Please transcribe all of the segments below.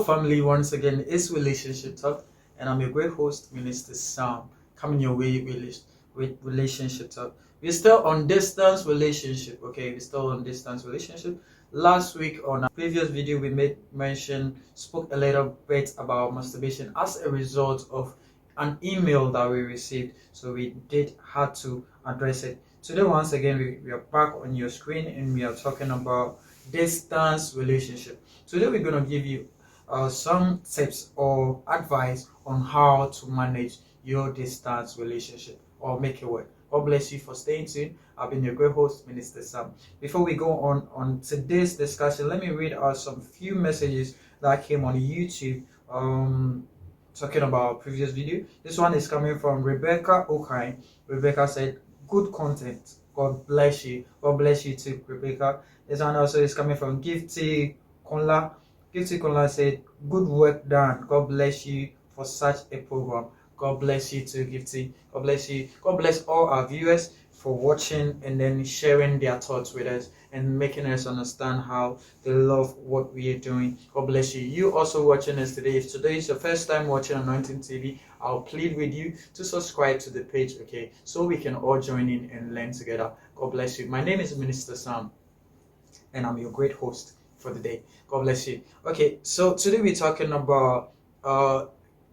family, once again, it's Relationship Talk, and I'm your great host, Minister Sam, coming your way with Relationship Talk. We're still on distance relationship, okay? We're still on distance relationship. Last week on our previous video, we spoke a little bit about masturbation as a result of an email that we received, so we had to address it. Today, once again, we are back on your screen and we are talking about distance relationship. Today we're going to give you some tips or advice on how to manage your distance relationship or make it work. God bless you for staying tuned. I've been your great host, Minister Sam. Before we go on today's discussion, let me read out some few messages that came on YouTube talking about previous video. This one is coming from Rebecca Okai. Rebecca said, good content. God bless you. God bless you too, Rebecca. This one also is coming from Gifty Konla. Gifty Konla said, good work done. God bless you for such a program. God bless you too, Gifty. God bless you. God bless all our viewers for watching and then sharing their thoughts with us and making us understand how they love what we are doing. God bless you. You also watching us today. If today is your first time watching Anointing TV, I'll plead with you to subscribe to the page, okay? So we can all join in and learn together. God bless you. My name is Minister Sam, and I'm your great host for the day. God bless you. Okay, so today we're talking about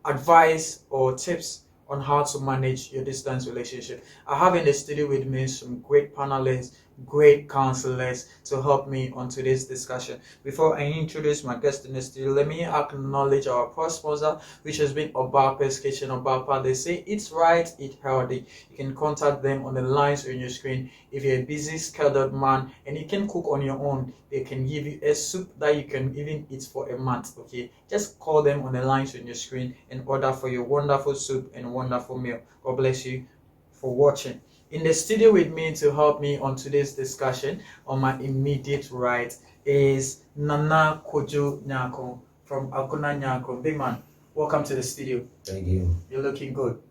advice or tips on how to manage your distance relationship. I have in the studio with me some great panelists, great counselors to help me on today's discussion. Before I introduce my guest in the studio, let me acknowledge our first sponsor, which has been Obapa's Kitchen. Obapa, they say it's right, it's healthy. You can contact them on the lines on your screen. If you're a busy, scheduled man and you can cook on your own, they can give you a soup that you can even eat for a month, okay? Just call them on the lines on your screen and order for your wonderful soup and wonderful meal. God bless you for watching. In the studio with me to help me on today's discussion, on my immediate right, is Nana Kojo Nyako from Aguna Nyako. Big man, welcome to the studio. Thank you. You're looking good.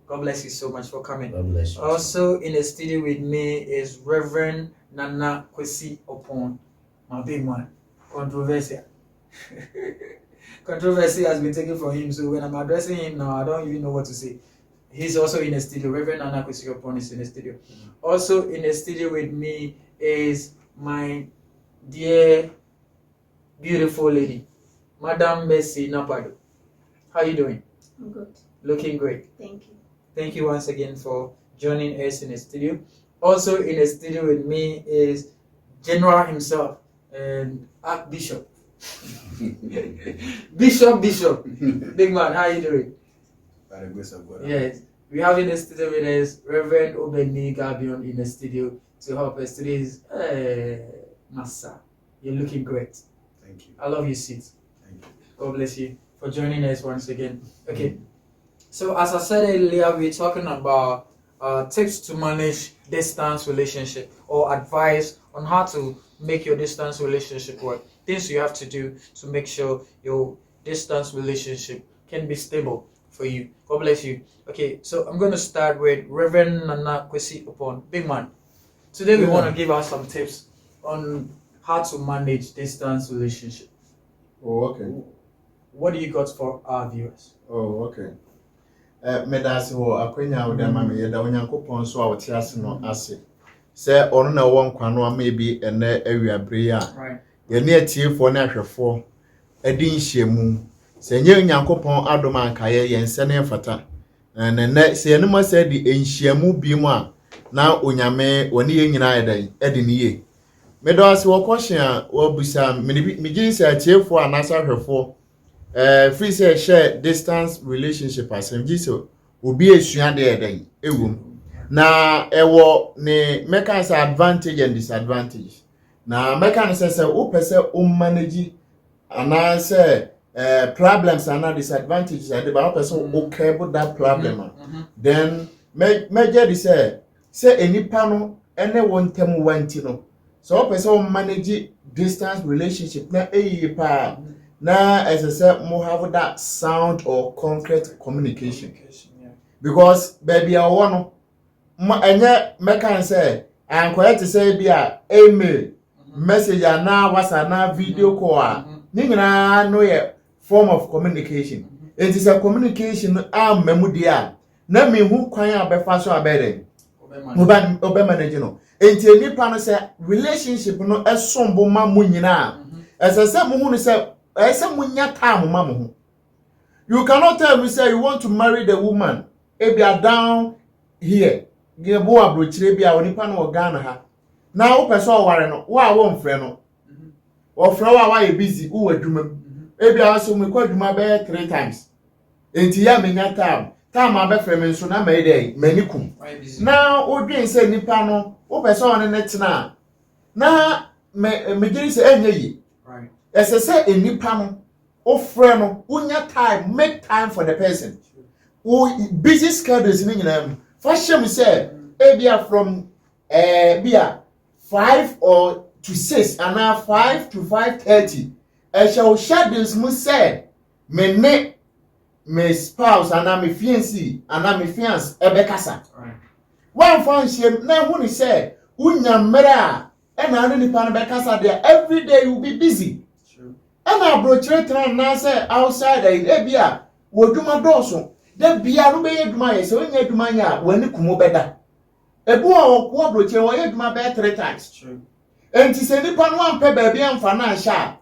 God bless you so much for coming. God bless you. Also in the studio with me is Reverend Nana Kwesi Opon, my big man. Controversial. Controversy has been taken from him, so when I'm addressing him now, I don't even know what to say. He's also in the studio. Reverend Nana Kwesi Opon is in the studio. Also in the studio with me is my dear, beautiful lady, Madam Mercy Napado. How are you doing? I'm good. Looking great. Thank you. Thank you once again for joining us in the studio. Also in the studio with me is General himself and Archbishop. Bishop. Big man, how are you doing? By the grace of God. Yes. We have in the studio with us Reverend Obeni Gabion in the studio to help us today's Massa. You're looking great. Thank you. I love your seat. Thank you. God bless you for joining us once again. Okay. So as I said earlier, we're talking about tips to manage distance relationship or advice on how to make your distance relationship work. Things you have to do to make sure your distance relationship can be stable for you. God bless you. Okay, so I'm going to start with Reverend Nana Kwesi Opon. Big man, today we want to give out some tips on how to manage distance relationship. Oh, okay. What do you got for our viewers? Oh, okay. Medasi ho akwenya wo dem ma yeda onyankopon so a wote ase no ase. Se ono na wo nkwa no ama bi ene awiabre a. Right. Ye ne atiefo na ahwefo adi nhyiemu. Se nye onyankopon adom ankaye ye nse ne fata. Ne se ne ma se di nhyiemu bi mu a na onyame woni ye nyina edan edi ne ye. Medasi wo kwhye a wo busa me gi se atiefo anasa ahwefo free say share distance relationship asem jiso obi esua de eden ewum na ewo ne meka advantage and disadvantage na meka say o pese o manage ana say problems and disadvantages and the person o care about that problem then meje di say enipa no ene wontem wanti no so o pese o manage distance relationship na pa now, as I said, more have that sound or concrete communication. Yeah. Because baby, I want and yet can say I'm quite to say be a email message and now was a now video call. Ningna no ye form of communication. It is a communication memu dia na me hu kwan abefa so abede obe manage no enti nipa no say relationship no esombo ma mu nyina esese mu hu no say ese munya time ma mu hu. You cannot tell me say you want to marry the woman e be down here ge bo abrochire bia onipa no Ghana ha na wo pese o ware no wo a wo mfre no o fre wa ye busy wo adwuma e bia so me kwa adwuma be 3 times. Enti ya menya time abefre me nso na me dey manikum na odwen se nipa no wo pese on ne tena na me giri se enye yi right esese enipa no ofre no unya time, make time for the person wo busy schedules ni nyina fashion say ebia from bia 5 or to 6 and now 5 to 5:30 shall schedules mu say me spouse and me fiancé and me fiance ebekasa right one function na hu ni say unya mera e na ni pa na bekasa there every day you be busy true and abrochire tran na say outside e bia woduma doso da bia no be yeduma ye say onya eduma nya wani kumo beda ebu a okwo abrochire wo yeduma be 3 times true enti se nipa no ampe ba bia amfa na sha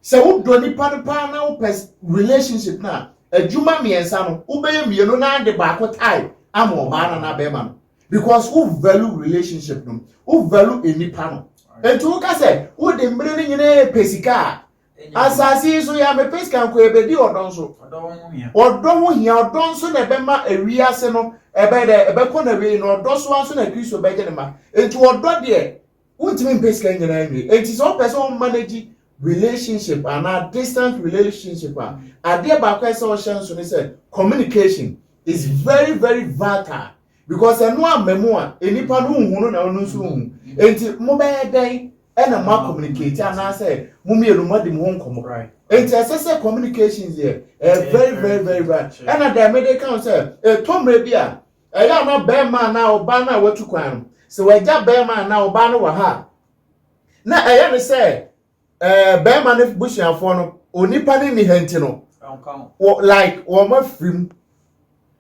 se wo do nipa no pa na wo relationship na adwuma miensa no ubeye mienu na de ba ko tie am oba na be ma no because who value relationship no who value enipa no enti wo ka say wo de mbre ni nyina pesika asasi so ya me pesika nko ebedi odonso odon hia odonso na be ma ewiase no ebe de ebe ko na wi no odonso anso na Kristo be je ne ma enti odo de untimi pesika nyina nwi enti so person manage relationship and a distant relationship ade ba kwa say o shan so ni say communication is very very vital because eno amemu a enipa no hunu na ono so hu enti mo be den e na ma communicate and say mo mielu mo de mo nkomo right enti asese communications here very very very bad and at the medical say tomre bia ya na be man na oba na watu kwan so we ja be man na oba no wa ha na ne say be man if bushafo no onipa ni henti no like wo mafrim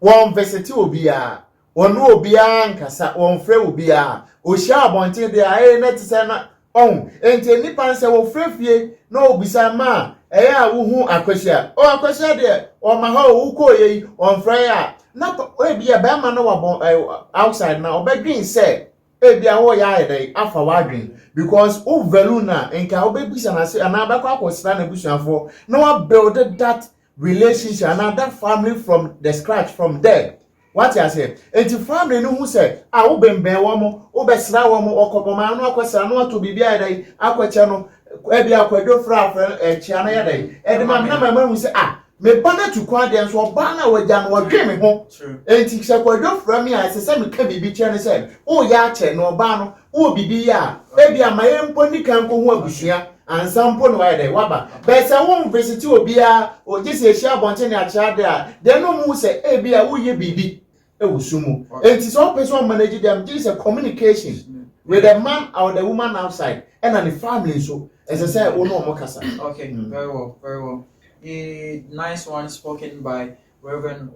won visit obia wonu obia nkasa won frɛ obia o sha abonte de na tse na on enti nipa nse wo frɛfie na obisa ma a wo hu akwahia o akwahia de o ma ha o ko yi on frɛ ya na ebia be man no wa outside na obedwin say ebia wo ya ede afa wadwin because o value na enka obebisa na say na abakwa akwosira na busuafo na wa build that relationship and that family from the scratch from there. What I say enti family no hu say wo bemben wo mo wo besra wo mo okoboma no akwasira no to bibia ede akwache no ebia akwadwo fra chia na yede ede ma na ma hu say me bana to kwa de so ba na wagya no wadwe me ho enti se kwadwo fra me a se me ka bibi chia ne say o ya che no ba no o bibi ya ebia ma yempo ni kan ko hu abusua ansampo no why dey waba but say won visit obia o gise ehia bonte ne acha de a de no mu say ebia wo ye bibi e wusumu enti so person manage them this is communication with the man or the woman outside and the family so as I say wo no mo kasa. Okay, very well. A nice one spoken by Reverend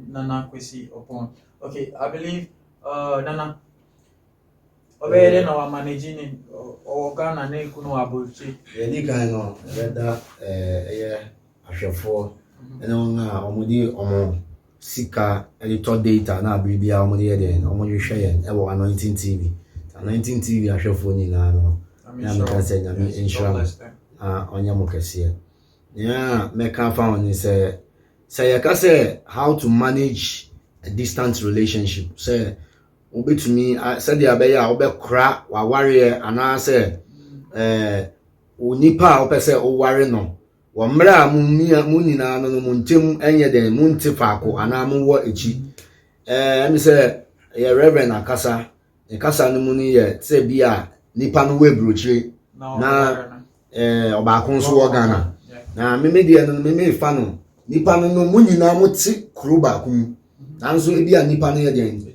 Nana Kwesi upon. Okay, I believe Nana obere na wa managing Ghana na ikuno abulchi ni kan no weda ahwefo ene nga omudi omo sika editor data na bibia omudi ye den omudi hwe yen e wo Anointing TV Anointing TV ahwefo ni na no na me kan say nyame inshallah onya mo kese ya me kan fa on say you can say how to manage a distant relationship say obetumi said ya be ya obekra wa ware ana say onipa opese o ware no wo mra mu nyina no mu ntem enye den mu ntifaako ana mu wo echi me say ya reverend akasa no mu ni ye say bia nipa no we brochire na obaako nso wo Ghana na me dia no me fa no nipa no mu nyina mu ti kuro baako mu nanso ebia nipa no ye den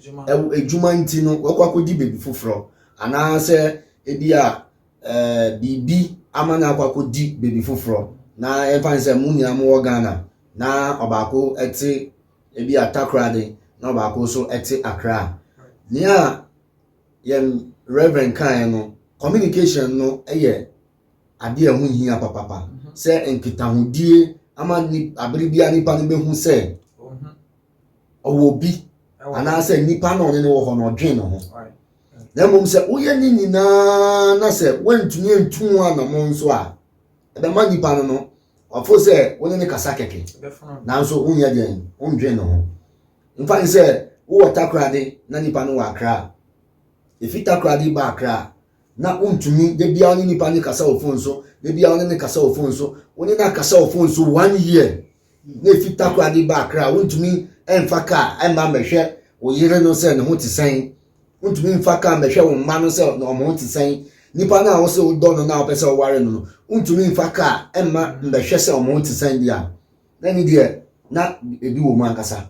ejuma nti no wakwakodi bebi foforo ana se ebia bibi amana akwakodi bebi foforo na emfa nse mu nyina mo Ghana na obako eti ebi Atakoradi na obako so eti Accra nia yem Reverend kan no communication no eye ade ehu hia papa se enkitahudie ama ni abribia nipa no behu se owo bi ana se nipa no ne wo ho no dwen no ho na mom se uye ni nyina na se wantumi entu anamo nso a ebe ma nipa no ofo se woni ne kasa keke na nso unya den ondwen no ho mfa se wo Takoradi na nipa no wa Accra if Takoradi ba Accra na untumi de bia ni nipa ni kasa ofo nso de bia ni kasa ofo nso woni na kasa ofo nso 1 year na if Takoradi ba Accra untumi emfa ka emba mehwe wo yire no se ne ho tisen untumi emfa ka mehwe wo mma no se no mo tisen nipa na wo se wo do no na wo pese wo ware no untumi emfa ka emma mehwe se mo tisen dia na ni de na ebi wo mu ankasa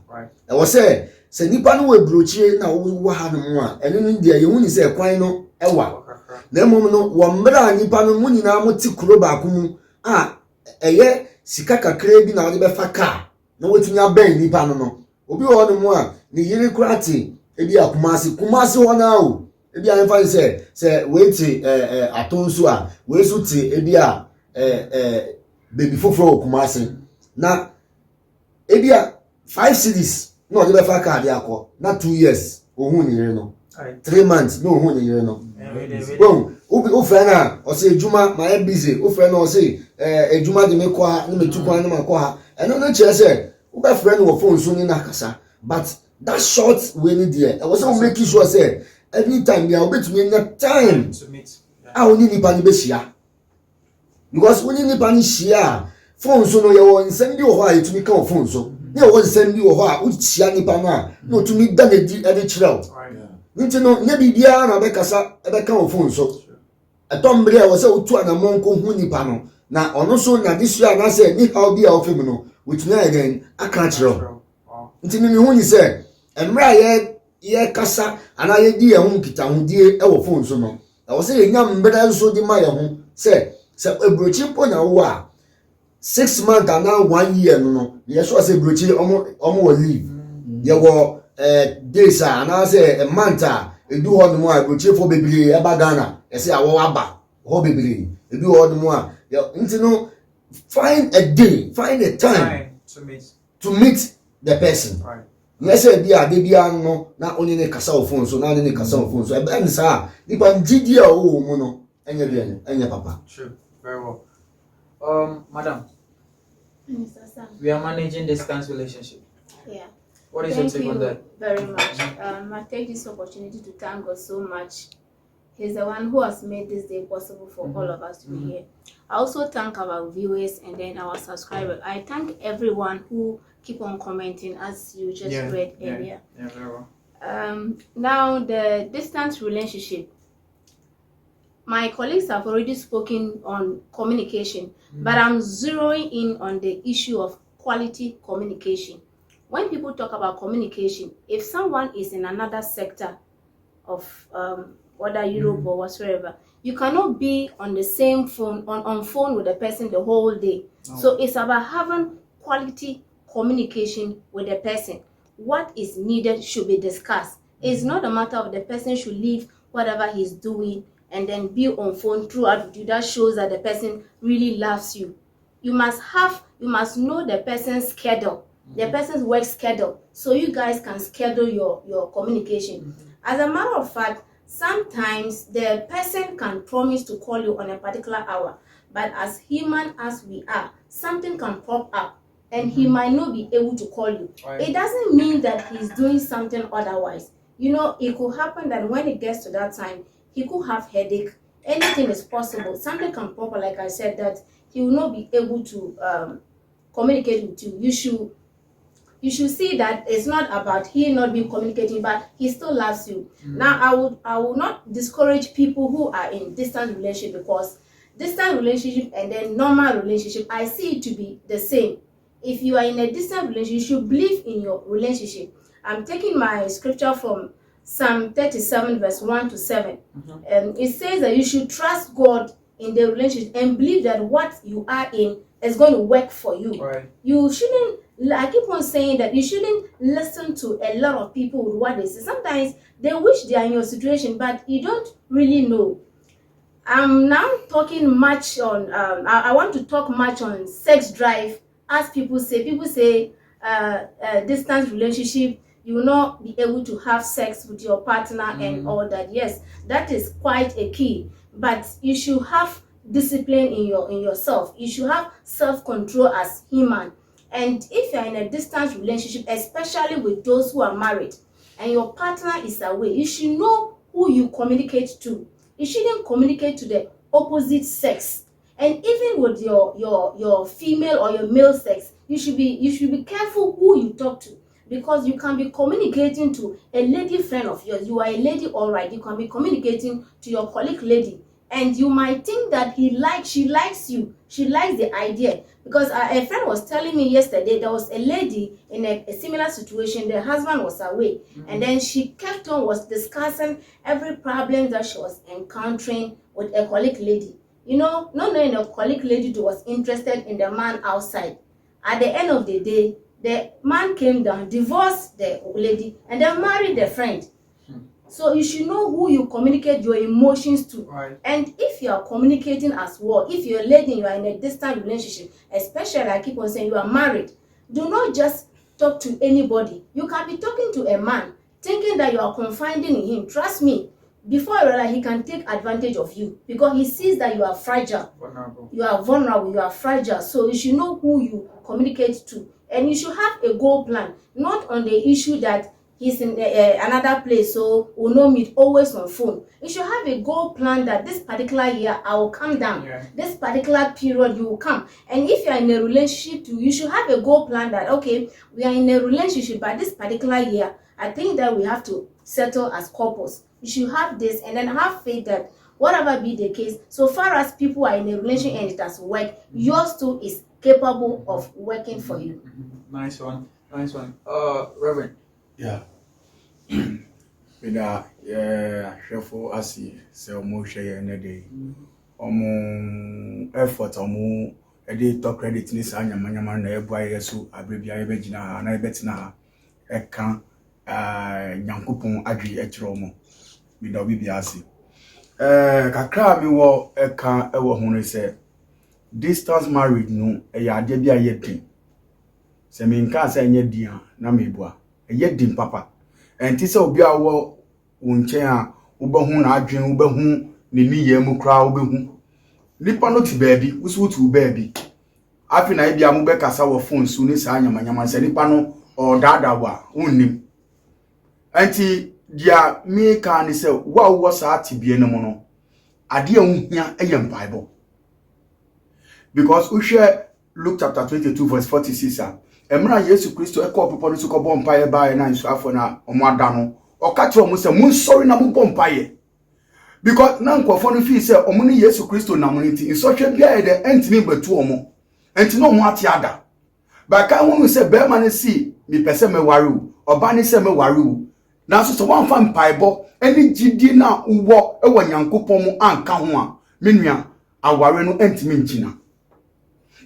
e wo se nipa no we brochie na wo ha no mu a eno no de ye huni se kwan no ewa na mom no wo mbra nipa no mu nyina mo ti kuro ba ko mu a eye sika kakra bi na wo de be fa ka na wotumi aban nipa no obi wo no mu a ni yiri kurati ebi akumasi ho na o ebi an fa se weti atonso a we su ti ebi a baby foforo kumasi na ebi a 5 cities no de be fa ka de akọ na 2 years ohun ni yire no 3 months no ohun ni yire no bon o fe na o se ejuma ma e busy o fe na o se ejuma de me kwa ni me tukwa ni ma kwa eno no che se o be friend wo phone so ni na kasa but that short way ni there I was so making sure say anytime you obetumi na time to meet oni nipa ni be hia because oni nipa ni hia phone so no ye won nsem bi wo ho a yetumi ka phone so ne wo nsem bi wo ho a o hia nipa na na otumi da na di e de kirao nti no ne bibia na be kasa e be ka phone so atombre e wo se otu anamonko hu nipa no na ono so na disu a na se ni how bi a ofem no wetumi again aka kirao nti mi hu ni se emra ye kasa ana ye di ye hu kitahudie e wo phone so no e wo se ye nyam mbeda so di ma ye hu se ebrochi po na wo a 6 months and now 1 year no ye so se brochi omo wo leave ye wo days ana se a month edu ho no mo a brochi fo bebiri e ba Ghana e se awo aba ho bebiri edu ho no mo a nti no find a day find a time to meet the person yes be a de bia no na oni ne kasa o phone so na oni ne kasa o phone so e be nsa nipa ngidi a o mu no enye bien enye papa true very well madam Mr. Sam. we are managing distance relationship. Yeah. What is Thank your take on that? very much. I take this opportunity to thank God so much. He's the one who has made this day possible for all of us to be here. I also thank our viewers and then our subscribers. I thank everyone who keep on commenting as you just read earlier. Yeah, very well. Now the distance relationship. My colleagues have already spoken on communication, but I'm zeroing in on the issue of quality communication. When people talk about communication, if someone is in another sector of whether Europe or whatsoever, you cannot be on the same phone on phone with the person the whole day. No. So it's about having quality communication with the person. What is needed should be discussed. It's not a matter of the person should leave whatever he's doing and then be on phone throughout. That shows that the person really loves you. You must know the person's schedule, the person's work schedule, so you guys can schedule your communication. As a matter of fact, sometimes the person can promise to call you on a particular hour, but as human as we are, something can pop up and he might not be able to call you. It doesn't mean that he's doing something otherwise. You know, it could happen that when it gets to that time, he could have headache. Anything is possible. Something can pop up, like I said, that he will not be able to communicate with you. You should see that it's not about he not being communicating, but he still loves you. Now, I will not discourage people who are in distant relationship, because distant relationship and then normal relationship, I see it to be the same. If you are in a distant relationship, you should believe in your relationship. I'm taking my scripture from Psalm 37 verse 1 to 7. And it says that you should trust God in the relationship and believe that what you are in, is going to work for you. Right. You shouldn't, I keep on saying that you shouldn't listen to a lot of people with what they say. Sometimes they wish they are in your situation, but you don't really know. I'm now talking much on, I want to talk much on sex drive. As people say, distance relationship, you will not be able to have sex with your partner and all that. Yes, that is quite a key. But you should have discipline in yourself. You should have self-control as human. And if you're in a distance relationship, especially with those who are married, and your partner is away, you should know who you communicate to. You shouldn't communicate to the opposite sex. And even with your female or your male sex, you should be careful who you talk to, because you can be communicating to a lady friend of yours. You are a lady, all right. You can be communicating to your colleague lady, and you might think that she likes you, she likes the idea. Because a friend was telling me yesterday, there was a lady in a similar situation. The husband was away, and then she kept on was discussing every problem that she was encountering with a colleague lady. You know, not knowing a colleague lady was interested in the man outside. At the end of the day, the man came down, divorced the lady, and then married the friend. So you should know who you communicate your emotions to. Right. And if you are communicating as well, if you're a lady, you are in a distant relationship, especially I keep on saying you are married, do not just talk to anybody. You can be talking to a man, thinking that you are confiding in him. Trust me, before you realize, he can take advantage of you, because he sees that you are fragile. Vulnerable. You are vulnerable, you are fragile. So you should know who you communicate to. And you should have a goal plan, not on the issue that he's in another place, so we'll not meet, always on phone. You should have a goal plan that this particular year I will come down. Yeah. This particular period you will come. And if you are in a relationship too, you should have a goal plan that, okay, we are in a relationship, but this particular year, I think that we have to settle as couples. You should have this, and then have faith that whatever be the case, so far as people are in a relationship and it has worked, yours too is capable of working for you. Nice one. Reverend. Yeah. Bida hwefo asi se omo hweye na dey. Omo effort omo edi to credit ni sa nyamanyama na ebu aye so abrebia ye begina ha na ebetina ha eka nyankopon adwi ekire omo. Bida obi bia asi. Kakra mi wo eka ewo ho ne se distance marriage no ya ade bia ye din. Se me nka se enye din na mebua. Eye din papa. Enti se obi awo wonche a wobehu na adwen wobehu ne niye mu kra wobehu. Nipa no ti baabi, wusu tu baabi. Afi na bia mu be kasa wo phone su ni sa nyamanyama se nipa no o dada wa wonnim. Enti dia me ka ni se wo sa atibie ne mo no. Ade ahunhia eye Bible. Because we share Luke chapter 22 verse 46 Emra Yesu Kristo eko people no suko bom paye ba na nsu afo na omo ada no o ka tro mo se mun sorry na mo bom paye because na nkofo no fi se omo ni Yesu Kristo na mo nti nso hwe bia de entimi batu omo enti no mo ate ada ba ka hu se be ma ne si mi pese me ware u oba ni se me ware u na so so wan fa mpaibo eni gidi na uwo ewo Nyankopon mu anka ho a menua aware no entimi nchina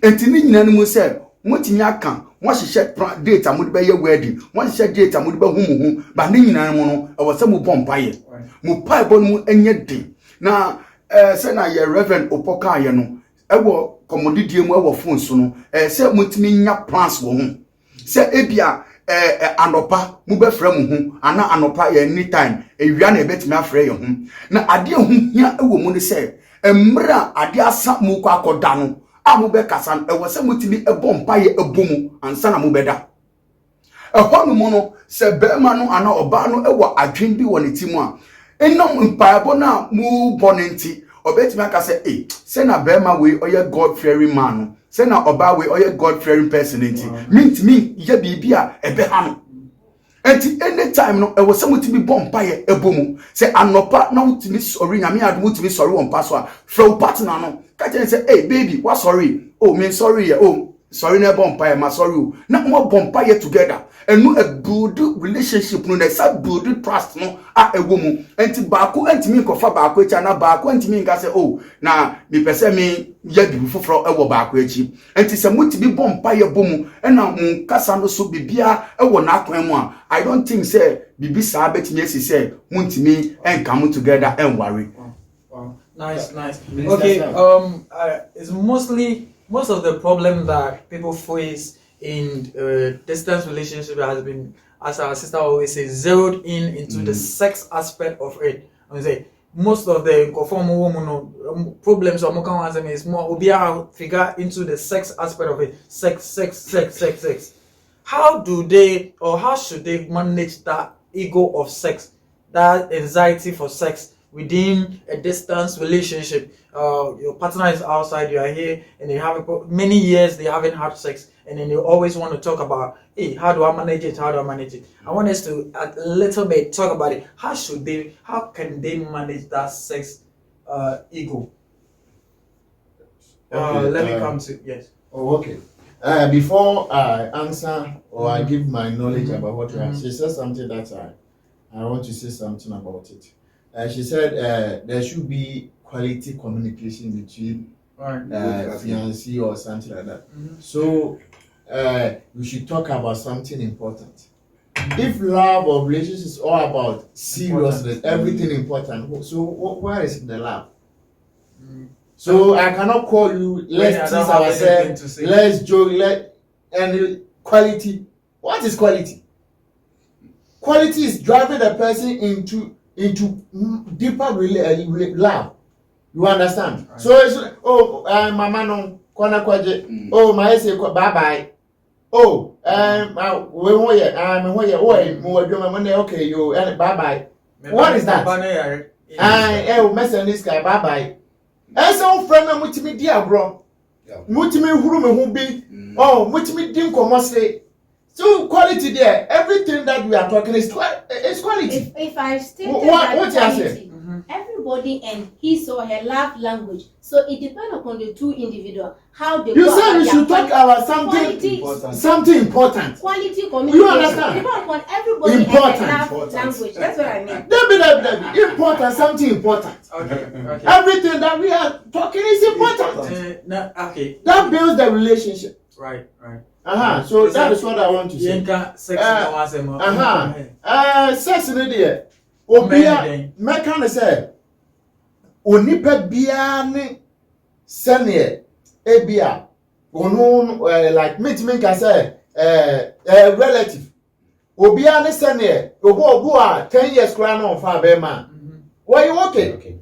enti ni nyina no mu se motimi aka mo hihye date amode be ye wedding mo hihye date amode be humuhu ba ne nyina mo no e wo se mo bompaye mo paibo no enye din na se na ye reverend opoka ye no e wo komodidie mu e wo phone so no se motimi nya plans wo ho se ebia anopa mu be fra mu hu ana anopa ye anytime ewia na ebetimi afra ye hu na ade hu hia e wo mu ne se emra ade asa mu kwa akoda no amube kasan e wose mutimi ebompa ye ebomu ansa na mubeda ehonu mo no se bema no ana oba no ewo adwen bi woni timu a enom mpaebo na mu bonenti obetimi aka se se na bema we oye God fearing man no se na oba we oye God fearing person enti mintimi ye bibia ebe ha no enti anytime no e wose mutimi bompa ye ebomu se anopa na mutimi sorry nyame adu mutimi sorry won paso a flow partner no ka say, hey baby, what sorry? Oh, me sorry. Oh, sorry na bompa ma sorry na mo bompa ye together enu a build relationship no na sa build trust no a ewo mu enti baako entimi nkofa baako echi na baako entimi nka say oh na me pese me ya bi foforo ewo baako echi enti se mutibi bompa ye bomu na mu kasa no so bibia ewo na akwan mu a I don't think say bibi sa betimi esi say muntimi enka mu together and worry. Wow. Nice. Okay, it's most of the problem that people face in distance relationship has been, as our sister always says, zeroed into the sex aspect of it. I say most of the problems is more obia figure into the sex aspect of it. Sex. How do they or how should they manage that ego of sex, that anxiety for sex within a distance relationship? Your partner is outside, you are here, and they have many years they haven't had sex, and then they always want to talk about, hey, how do I manage it? I want us to a little bit talk about it. How can they manage that sex ego? Let me come to yes. Oh, okay. Before I answer or I give my knowledge about what you asked, she said something that I want to say something about it. She said there should be quality communication between fiancé or something like that. So we should talk about something important. If love or relationship is all about seriousness, everything important, so where is the love? So I cannot call you, let's tease ourselves, let's joke, and quality. What is quality? Quality is driving the person into deeper love. You understand? Right. So it's mama no kona kwaje. Oh my say bye bye. Oh we okay you bye bye. What is that? Message this guy bye bye. So friend na mutimi di agro. Mutimi huru me hu bi. Oh mutimi di nkomose. So quality there, everything that we are talking is quality. If I stated what you quality, everybody and his or her love language. So it depends upon the two individuals how they. You said we should talk about something important. Quality communication. You understand? It depends upon everybody important. and love language. That's what I mean. Important, something important. Okay. Everything that we are talking is important. Okay. That builds the relationship. Right. So that is what I want to say. Sex in the Obia Mekan say onipa bia ne sene ebia onu like me can say relative obia ne sene obo a 10 years kra na on fa be ma why you okay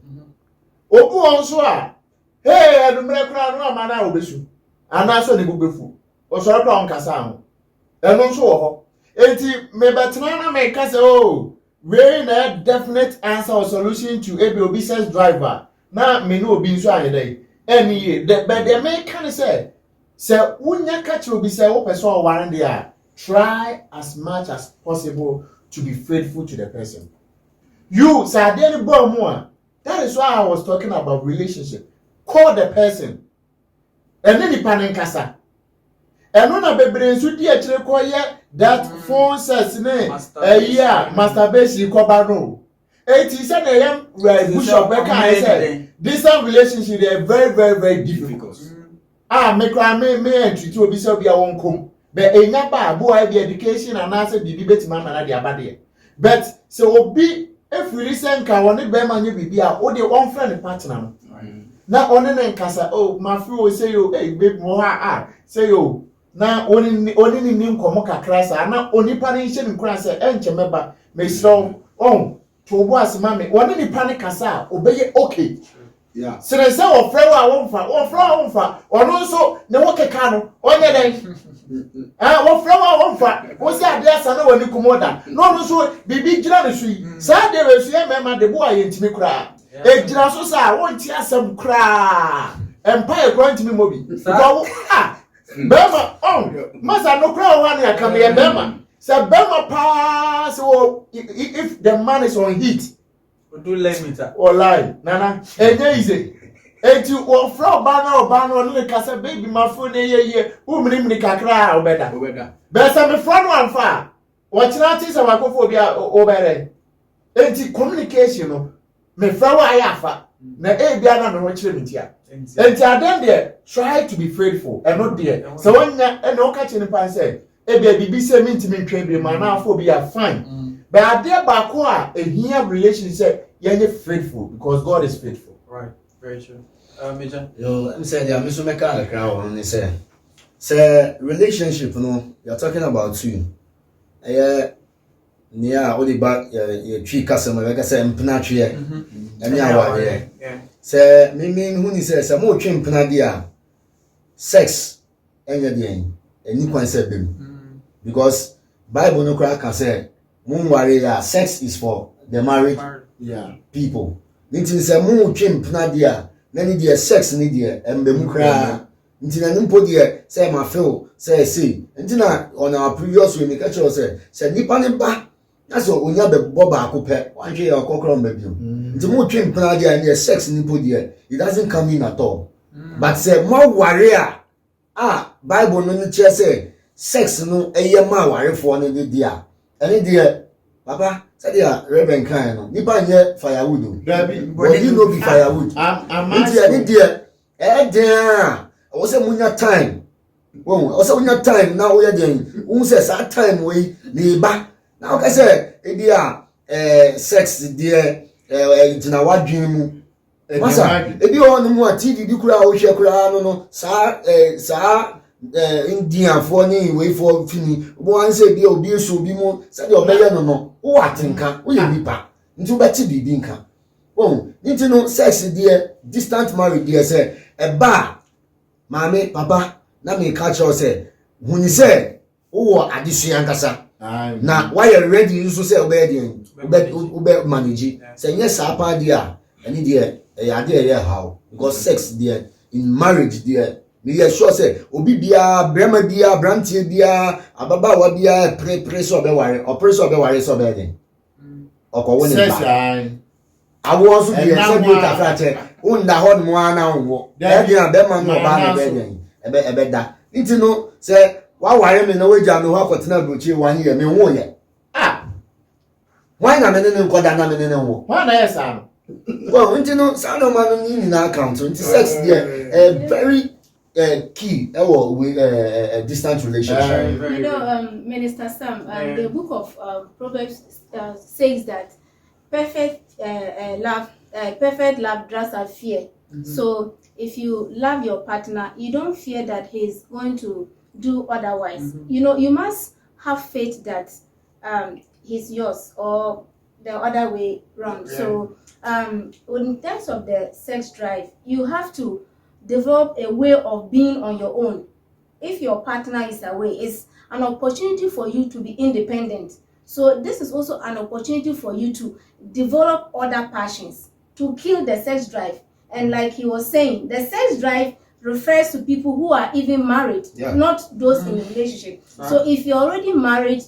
obo onso a hey edumre kra no amana obesu ana so ne bubefu osoro do on kasa ho eno nso wo ho enti me betena na me kasa o very a definite answer or solution to a business driver. Now, me no be so day. Any year, but the man can say, when you catch will be say, oh, person one there, try as much as possible to be faithful to the person. You say, then more. That is why I was talking about relationship. Call the person, and then the panin kasa. And when a baby should be actually call that phone says masturbation no. It is an AM Bishop Becca I said this relationship is very, very, very difficult. Me entry to be so be a won't come. But a number boy the education and answer the debate man and the abade. But so be if we listen can one be man you be or the one friend partner. Now only kasa oh my friend say you hey baby more say you na oni ni nkomo kakra sa na onipa ne hye nkura se enche meba me so on to bo asema me oni nipa ne kasa obeye okay yeah sere se wo frɛ wo wonfa ono nso ne wo keka no onye den wo frɛ wo wonfa wo se ade asa na woni komoda no ono nso bibi gira ne sui sa de we sui mema de bo ayentimi kura e gira so sa wonti asem kura empire grant me mobi go Bema masa no crowd one ya come here Bema. Say Bema pass if the man is on heat. Do limit or lie. Nana, enye easy. enti wo fra oba no no ka say baby my phone ye wo mini kakra obeda be say me fra no amfa wo kira ti say wakofo obi a obere enti communication no me fra wa ya afa na e bia na me ho kire metia enti aden there try to be faithful and not there so wonya e no ka kire pa say e bia bibi say me ntimi ntwa bi ma na afo bi a fine but ade ba ko a ehia relationship you're faithful because God is faithful. Right, very true. Major. Yo, I'm saying I'm so mechanical crowd on say relationship no you're talking about two. Near all the back your tree customer like I say mpna tree. Any hour yeah. Say me who ni say some more tree mpna dia sex any day any concept because Bible no crack can say moon warrior sex is for the married people. Nti say mu twem na dia na ni dia sex ni dia embemu kra. Nti na nimpo dia say ma feel say nti na on our previous week ka cho say nipa ne ba na so onya be boba akopɛ wanhwe ya kokoro mbabio. Nti mu twem na dia ni sex nimpo dia it doesn't come in at all. But say more warrior Bible no ni che say sex no eye ma warefo no dia ene dia Papa, say ya Reverend kan no. Nipa nye firewood o. Body no be firewood. I'm asking there. Den. O say munya time. O say munya time na o ye den. O say sa time we ni ba. Na o ka say e dia sex there tina wadwen mu. Masa e bi on mu a TV bi kura o hwe kura no sa Indian for ni we for fini bo an say bi obi so bi mu say obeye no wo atinka wo ye nipa nti wo beti bibi nka nti no sex there distant marriage there say e ba mama papa na me catch us say huni say wo adesua nkasa na why you ready you so say obey manage say yes apa dia any there e how because sex there in marriage there me sure say obi bia brema bia brantie bia ababa wa bia pre so be ware o pre so be ware so be den okwo woni ba awo so bia say bi ta frache unda hon mo ana wo e bia be ma no ba na be den ebe da nti no say wa ware me na waja me ho akotena brochi wan ye me wo ye why na me ne nkoda na me ne wo why na yes am well nti no sa no man ni na account nti sex there very key distant relationship. You know, Minister Sam, the book of Proverbs says that perfect love drives out fear. So if you love your partner, you don't fear that he's going to do otherwise. You know, you must have faith that he's yours or the other way around. So in terms of the sex drive, you have to develop a way of being on your own. If your partner is away, it's an opportunity for you to be independent. So this is also an opportunity for you to develop other passions, to kill the sex drive. And like he was saying, the sex drive refers to people who are even married, not those in a relationship. So if you're already married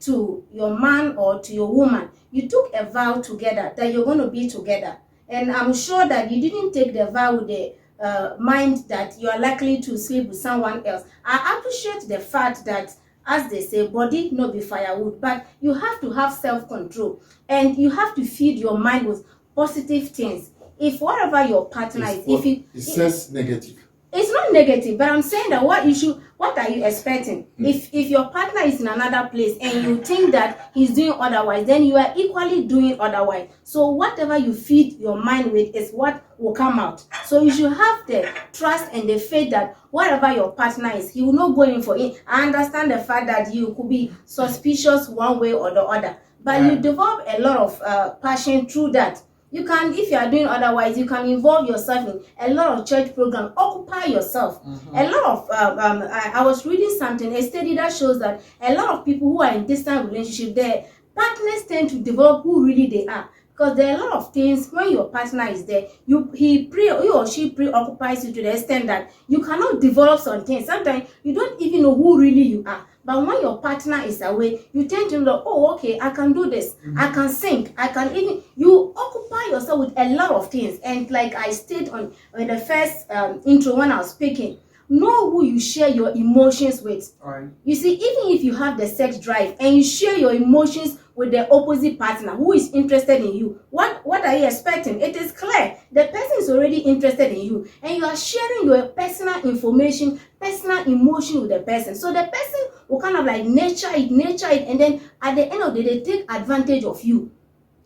to your man or to your woman, you took a vow together that you're going to be together. And I'm sure that you didn't take the vow with the mind that you are likely to sleep with someone else. I appreciate the fact that, as they say, body no be firewood, but you have to have self-control and you have to feed your mind with positive things. If whatever your partner it says negative. It's not negative, but I'm saying that what are you expecting? If your partner is in another place and you think that he's doing otherwise, then you are equally doing otherwise. So whatever you feed your mind with is what will come out. So you should have the trust and the faith that whatever your partner is, he will not go in for it. I understand the fact that you could be suspicious one way or the other, but you develop a lot of passion through that. You can, if you are doing otherwise, you can involve yourself in a lot of church programs. Occupy yourself. A lot of, I was reading something, a study that shows that a lot of people who are in distant relationship, their partners tend to develop who really they are. Because there are a lot of things when your partner is there, he or she preoccupies you to the extent that you cannot develop some things. Sometimes you don't even know who really you are. But when your partner is away, you tend to know, oh, okay, I can do this. I can sing. I can even, you occupy yourself with a lot of things. And like I stated on the first intro when I was speaking, know who you share your emotions with. Right. You see, even if you have the sex drive and you share your emotions with the opposite partner who is interested in you, what are you expecting? It is clear the person is already interested in you, and you are sharing your personal information, personal emotion with the person. So the person will kind of like nurture it, and then at the end of the day, they take advantage of you.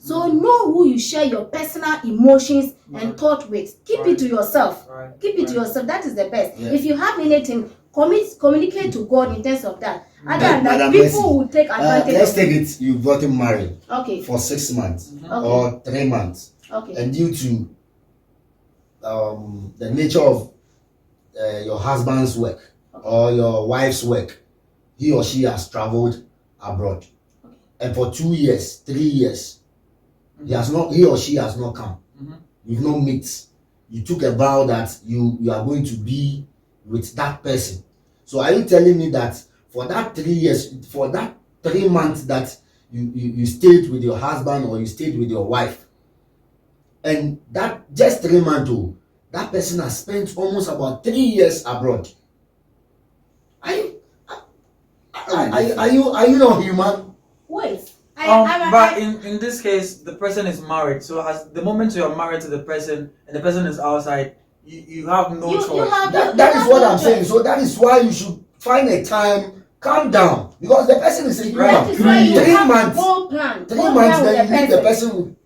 So know who you share your personal emotions and thought with. Keep it to yourself. Right. Keep it to yourself. That is the best. Yeah. If you have anything, communicate to God in terms of that. Other than that, Madam people Mercy, will take advantage let's of take it. You've gotten married Okay. for 6 months Okay. or 3 months, Okay. and due to the nature of your husband's work or your wife's work, he or she has traveled abroad, and for 2 years, 3 years, he or she has not come. You've not met. You took a vow that you are going to be with that person. So are you telling me that for that 3 years, for that 3 months that you stayed with your husband or you stayed with your wife, and that just 3 months, that person has spent almost about 3 years abroad? Are you not human? Wait. But in this case, the person is married. So as the moment you are married to the person and the person is outside, you have no choice. That is what I'm saying. So that is why you should find a time, calm down, because the person is a human. That is why you 3 have months. a whole plan. 3 Whole months, plan then you with leave the person with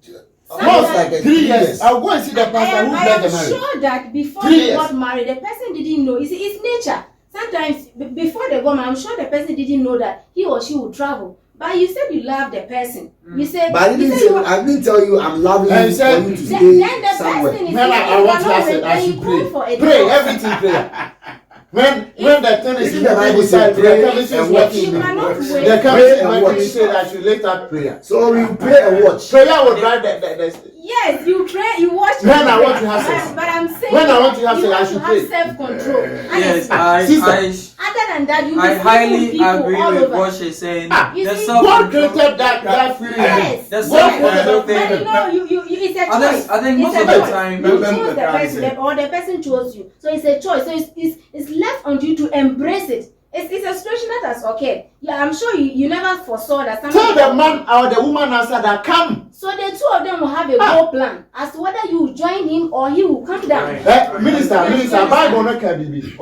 Sometimes- almost like 3 years. I'll go and see the I pastor am, who I bled the am marriage. sure that before 3 they years. got married, the person didn't know. You see, it's nature. Sometimes before they got married, I'm sure the person didn't know that he or she would travel. But you said you love the person. You said, But you said you want- I didn't tell you I'm loving And you said- for you to then stay the somewhere. person is When I want to ask it, I and should you go pray. for a Pray, divorce. everything prayer. When the thing is Isn't the Bible say inside, the pray commission is and watch? working. You cannot The wait. commission is and working. watch. You say that I should lift up prayer. So you pray and watch. Prayer will drive the Yes, you pray, you watch. When I want to have sex. But I'm saying When I want to have you sex, I have should to pray. have self-control. Yes, Honestly. Other than that, you I will see highly people agree all with over. what she's saying. You There's see, God self-control. created that feeling. Yes. There's God self-control created But you thing. know, you it's a choice. I think most It's of a the choice. time- you Remember chose the the person, guy or the person chose you. So it's a choice. So it's left on you to embrace it. It's a situation that has occurred. Yeah, I'm sure you never foresaw that something. Tell the man or the woman answer that come. So the two of them will have a goal plan as to whether you will join him or he will come down. Right. Minister, Bible no can be.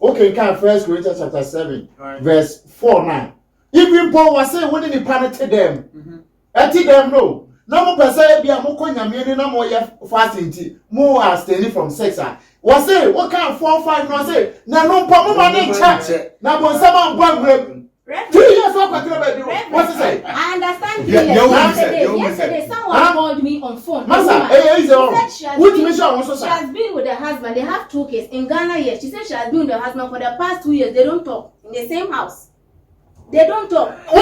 Okay, can 1 Corinthians chapter 7, verse 4 now. Even Paul was saying, when he panicked them, ati them no. No more person be a moko nyame no more fasting. More abstaining from sex. Was say, what kind of 4 5 no say? Na no pa mo man in church. Na bon sama bon 3 years what what's it say? I understand. Yeah, Yes, your woman said, yesterday, someone Huh? called me on phone. Masa, She is said she has which been- mission also She say? has been with her husband. They have 2 kids in Ghana. Yes, she said she has been with her husband for the past 2 years. They don't talk in the same house. They don't talk. You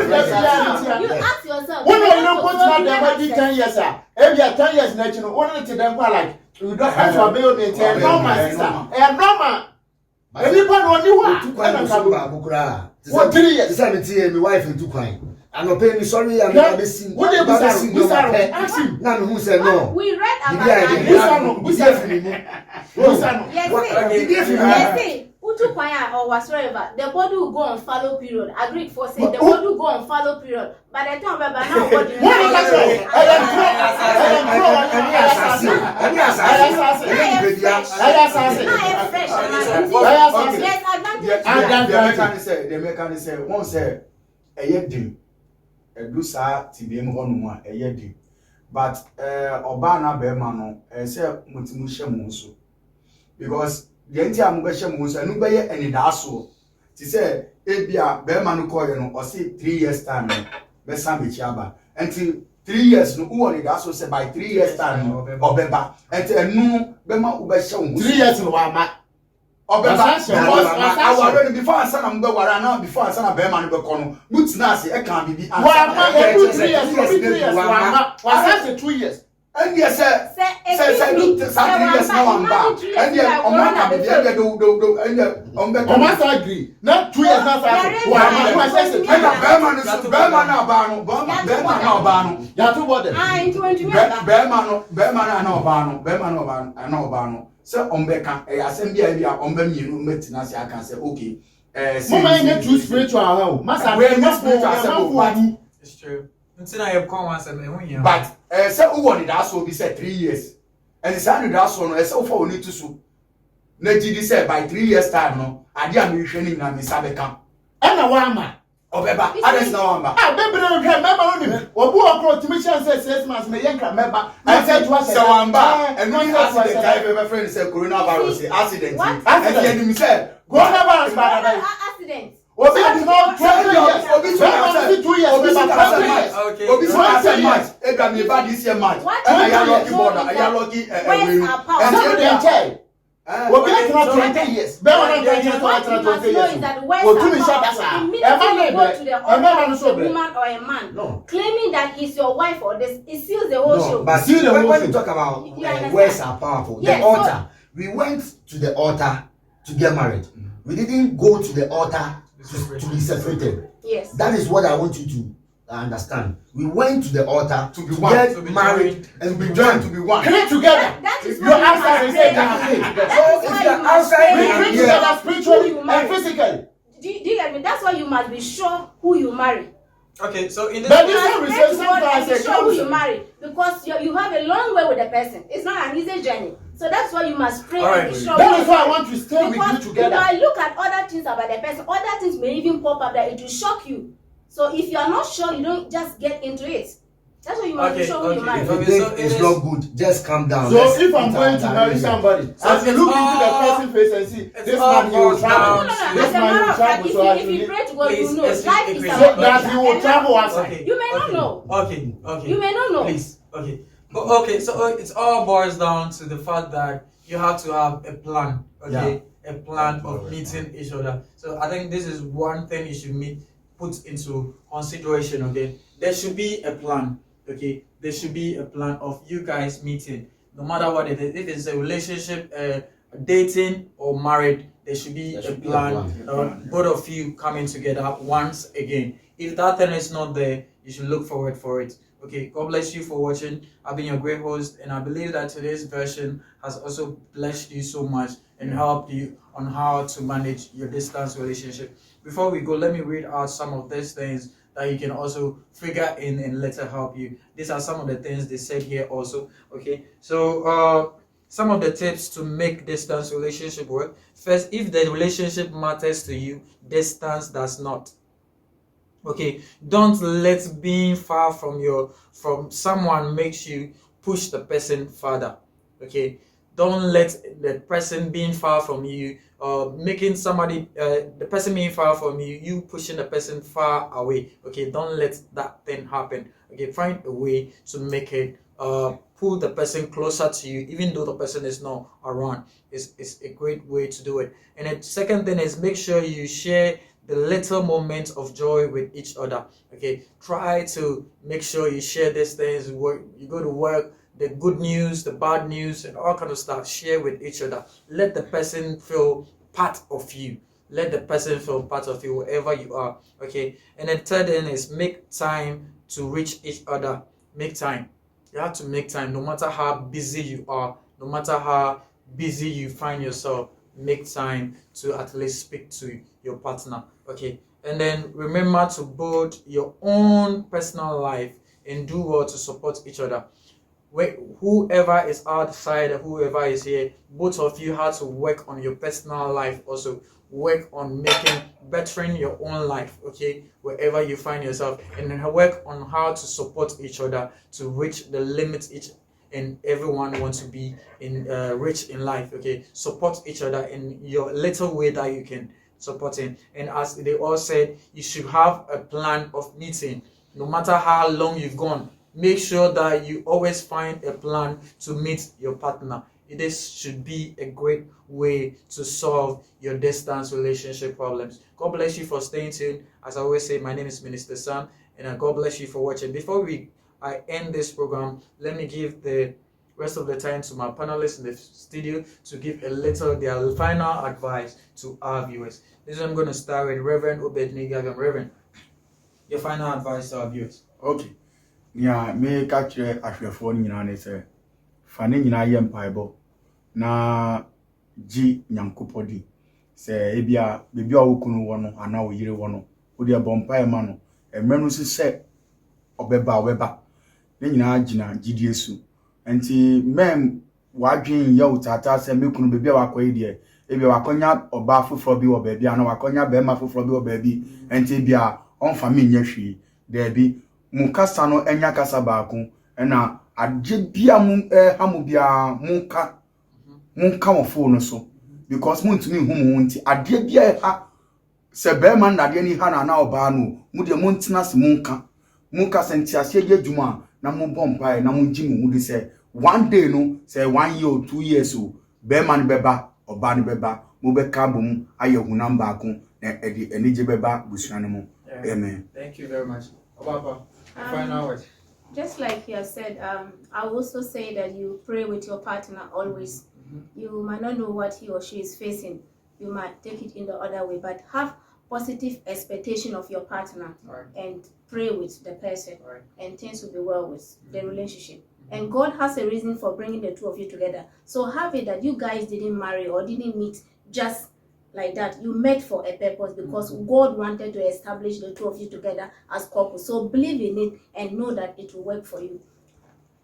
ask yourself. When you don't put out the body 10 years, every 10 years, national, one to them like you don't have to obey on it. And normal, sister, and normal. Anybody on you are. What 3 years? This time tie my wife into crime. I'm not paying me sorry. I'm Yeah. not missing. What they ask him. Now who said no? We read about Yes, yes, Utu kwaya or whatsoever, the body will go on fallow period. Agreed for say the body will go on fallow period. By the time now body The mechanic say, one say, a yedim, a do sa, TBM Honuma, a yedim. But Obana Bermano, say, Mutimusha Musu. Because the entire Mubesha Musa, no bay any dasso. She said, Ebia Bermanu Koyan or say 3 years time, Besami Chaba. Until 3 years, no one dasso said by 3 years time or Beba. And no Bema Ubesha 3 years in Wama. I already before I said I'm going now before I said I'm very man bekono. But now say I can't be. Wama, 3 years, 3 years. Was that 2 years? And yes, sir. Say, Say, look, something yes, now I'm back. And yet, on my hand, the do, and yet, on the Almost agree. Not 2 years now. Bearman now, Bano. You two what? Bearman. So, on Becca, I send the idea on the maintenance. I can say, okay. Mama, you too spiritual. Master, It's true. Until I have come once and but so who wanted that so be said 3 years. And the son that so no so for need to so. Nejidi said by 3 years time no, I am training na me sabeka. And a wama. Obeba, others now amba. Ah, baby, remember only. Obu okro timi chance say 6 months me yanka member. I said to us so amba and when accident I my friend say coronavirus accident. And then him say coronavirus accident. Obi at now 2 years. Obi so I match. Ebra me ba this year match. And I am lucky border. I am lucky and so they tell. Obi at now 20 years. Be one 20 years. That go to the woman or a man claiming that he's your wife or this, it seals the whole show. But when you talk about words are powerful, the altar, we went to the altar to get married. We didn't go to the altar to be separated. Yes. That is what I want you to understand. We went to the altar to be to one, get to be married and be joined to be one. Clean together. That is Your outside is outside. We clean together spiritually and physically. Do you get me? That's why you must be sure who you marry. Okay, so in this But You this must one pray to says God and be sometimes sure who you marry, because you have a long way with the person. It's not an easy journey. So that's why you must pray and be sure. That is why I want to stay with you Because together. you might look at other things about the person. Other things may even pop up that it will shock you. So if you are not sure, you don't just get into it. That's why you must be sure who you marry. If you think it's not good, just calm down. So if I'm going to marry somebody, I can look into the person's face and see this man he will travel. This man will travel, so I if you should pray to God, you know. Please, Life is so about that he will travel outside. You may not know. Okay. You may not know. Please, okay. Okay, so it all boils down to the fact that you have to have a plan, okay? A plan of meeting each other. So I think this is one thing you should put into consideration, okay? There should be a plan, okay? There should be a plan of you guys meeting, no matter what it is. If it's a relationship, dating or married, there should be a plan. Both of you coming together once again. If that thing is not there, you should look forward for it. Okay, God bless you for watching. I've been your great host, and I believe that today's version has also blessed you so much and helped you on how to manage your distance relationship. Before we go, let me read out some of these things that you can also figure in and let it help you. These are some of the things they said here also. Okay, so some of the tips to make distance relationship work. First, if the relationship matters to you, distance does not. Okay, don't let being far from someone makes you push the person further. Okay, don't let the person being far from you making somebody the person being far from you pushing the person far away. Okay, don't let that thing happen. Okay, find a way to make it pull the person closer to you even though the person is not around. It's a great way to do it. And the second thing is, make sure you share the little moments of joy with each other. Okay, try to make sure you share these things. You go to work, the good news, the bad news, and all kind of stuff, share with each other. Let the person feel part of you. Let the person feel part of you wherever you are. Okay, and the third thing is, make time to reach each other. Make time. You have to make time, no matter how busy you are, no matter how busy you find yourself. Make time to at least speak to your partner. Okay, and then remember to build your own personal life and do well to support each other. Whoever is outside, whoever is here, both of you have to work on your personal life. Also work on bettering your own life, okay, wherever you find yourself, and then work on how to support each other to reach the limits and everyone wants to be rich in life. Okay, support each other in your little way that you can support him. And as they all said, you should have a plan of meeting. No matter how long you've gone, make sure that you always find a plan to meet your partner. This should be a great way to solve your distance relationship problems. God bless you for staying tuned. As I always say, my name is Minister Sam, and God bless you for watching. Before we I end this program, let me give the rest of the time to my panelists in the studio to give a little their final advice to our viewers. This is I'm going to start with Reverend Obed-Nigam. Reverend, your final advice to our viewers. Okay. Yeah, me catch ahwefo nyina ne se fa ne nyina ye mpaebo na ji nyankopodi se ebia bebi a wokunu wo no ana wo yire wo no wo de bompae ma no emrenu se obeba ne nyina gina gidiesu enti mem wadwen ye utata se mekunu bebi a wakoye de ebia wakonya oba foforo bi wo bebi ana wakonya bema foforo bi wo bebi enti bia onfa me nya hwi de bi mukasa no enya kasa baako na adje bia mu hamu bia munka wo phone so because muntumi hu mu nti adje bia ha se be man na de ni ha na oba no mu de muntina se munka senti ase ye djuma na mu bompai na mu nji mu de se one day no say 1 year or 2 years o be man beba oba ni beba mu be ka bom aye hu namba baako na edi enije beba busua no mu. Amen. Thank you very much. Obapa, final words. Just like you have said, I will also say that you pray with your partner always. You might not know what he or she is facing. You might take it in the other way, but have positive expectation of your partner and pray with the person, and things will be well with the relationship. And God has a reason for bringing the two of you together. So have it that you guys didn't marry or didn't meet just like that. You met for a purpose because God wanted to establish the two of you together as couples. So believe in it and know that it will work for you.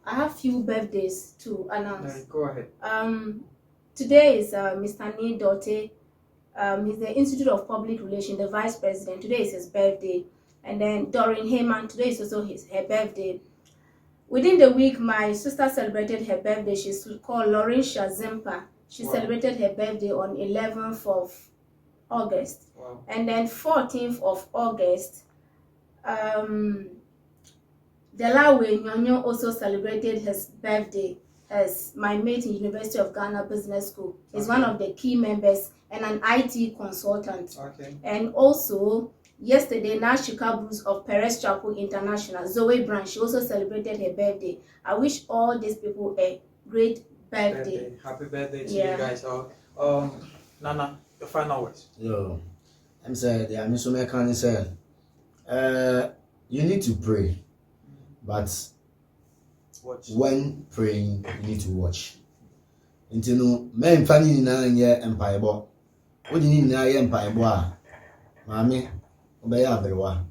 I have few birthdays to announce. Go ahead. Today is Mr. Neil Dote. He's the Institute of Public Relations, the Vice President. Today is his birthday. And then Doreen Heyman, today is also her birthday. Within the week, my sister celebrated her birthday. She's called Lauren Shazimpa. She celebrated her birthday on 11th of August. Wow. And then 14th of August, Delawe Nyonyo also celebrated his birthday as my mate in University of Ghana Business School. He's one of the key members and an IT consultant. Okay. And also, yesterday, Nashika Bruce of Perez Chapel International, Zoe Branch, she also celebrated her birthday. I wish all these people a great birthday. Happy birthday to you guys all. Nana, your final words. Yo, I'm saying, yeah, Mr. Mekan said, you need to pray, but Watch. when praying, you need to watch. Until no, men funny in a year empire. What do you need in a year empire? Mammy, obey everyone.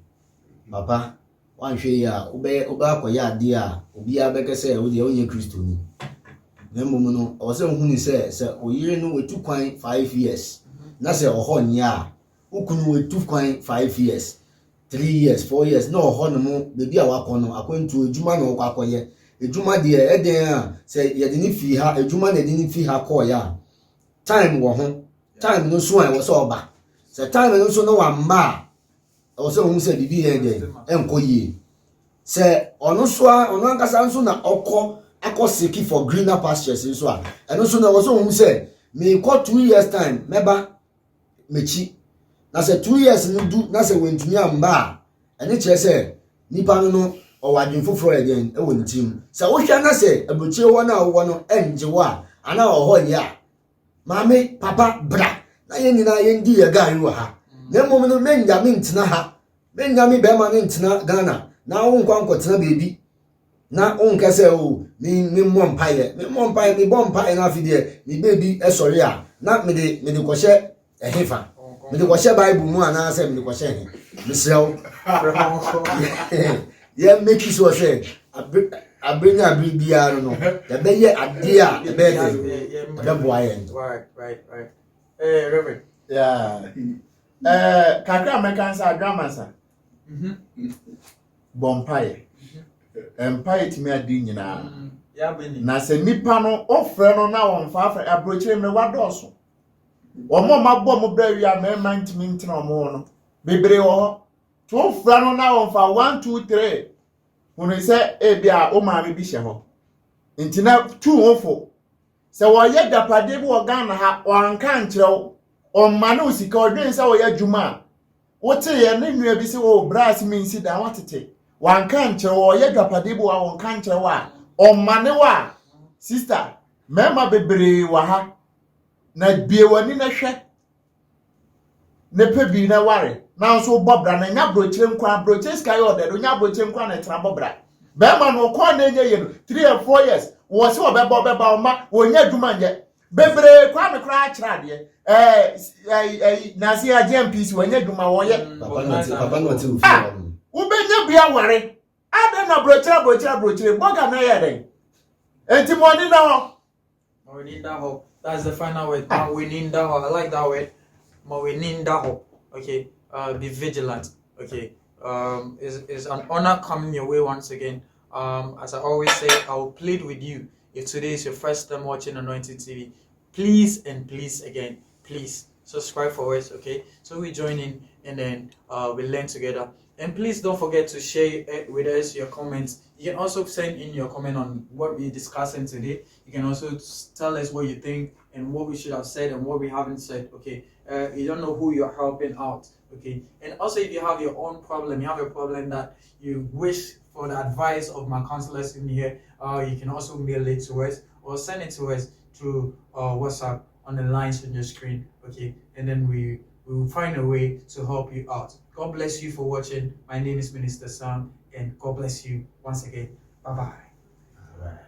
Papa, one share, obey Obakoya, dear, Obia Becker say, with the only Christian. Nemuno, or some who says, we know with 2.5 years. Nasa or horn ya, who could with 2.5 years, 3 years, 4 years, no honor, baby our corner, according to a Juman or Kakoye. A Juma dear, Edia say, you didn't fee her, a Juman didn't fee her call ya. Time war home, time no swan was all back. The time and also no one ma, or so who said, be again, and coye. Say, on no swan, on one casansuna, or call. I call seeking for greener pastures in Swan. And also, there was someone who said, me call 2 years' time, member Mechi. Now, say 2 years, no do, now say when to me am bar. And it say, Nipano or I didn't for again, a win team. So, what can I say? A butcher 1 hour, 1 and Jawa, an hour, 1 year. Mammy, Papa, bra. Na yen di a guy you ha. No moment, men yamin tna. Ben yami beman in tna Ghana. Now, uncle tna baby. Na onka say o me mmom paye me bom paye na afide me baby sorry a na me de kwhye ehefa me de kwhye bible mu ana say me de kwhye he me sew yeah make sure say abrenya bibia no the be ye ade a the be the boy end Right. Reverend. Yeah. Kakra American sa drama sa. Bompaye. Empire to me a ding na. Na se nipa no ofre no na won fa afre abrochire me wadoso. Omo mabbo mo bra wi a me man timi ntina omo no. Bebre wo. To ofre no na won fa 1 2 3. Wono se e bia o ma me bi hye ho. Ntina 2 wofo. Se wo ye dapade bi wo Ghana ha o anka nkire wo. O ma no sika odwen se wo ye djuma. Wote ye ne nua bi se wo brass mi nsi da watete. One can't tell ye dwapade bo one can't tell wa o mane wa sister mema bebre wa ha na bie wani na hwe ne pe bi na ware na so bobra na nya brochire nkwa brochire sky order do nya brochire nkwa na tra bobra be ma no ko na enye ye no 3 and 4 years wo se obeba obeba oma wo nya dwuma nye bebre kwa me kra akira de na se agent peace wo nya dwuma wo ye papa no ti wo be nya bia ware ada na brochire boga na ye den enti money na ho Mawinindaho. That's the final word. Mawinindaho. I like that word. Mawinindaho. Okay. Be vigilant. Okay. Is an honor coming your way once again. As I always say, I will plead with you. If today is your first time watching Anointed TV, please and please again, please subscribe for us. Okay. So we join in and then we learn together. And please don't forget to share with us your comments. You can also send in your comment on what we're discussing today. You can also tell us what you think and what we should have said and what we haven't said. Okay. You don't know who you're helping out. Okay. And also, if you have your own problem, you have a problem that you wish for the advice of my counselors in here, you can also mail it to us or send it to us through WhatsApp on the lines on your screen. Okay. And then we will find a way to help you out. God bless you for watching. My name is Minister Sam, and God bless you once again. Bye-bye. All right.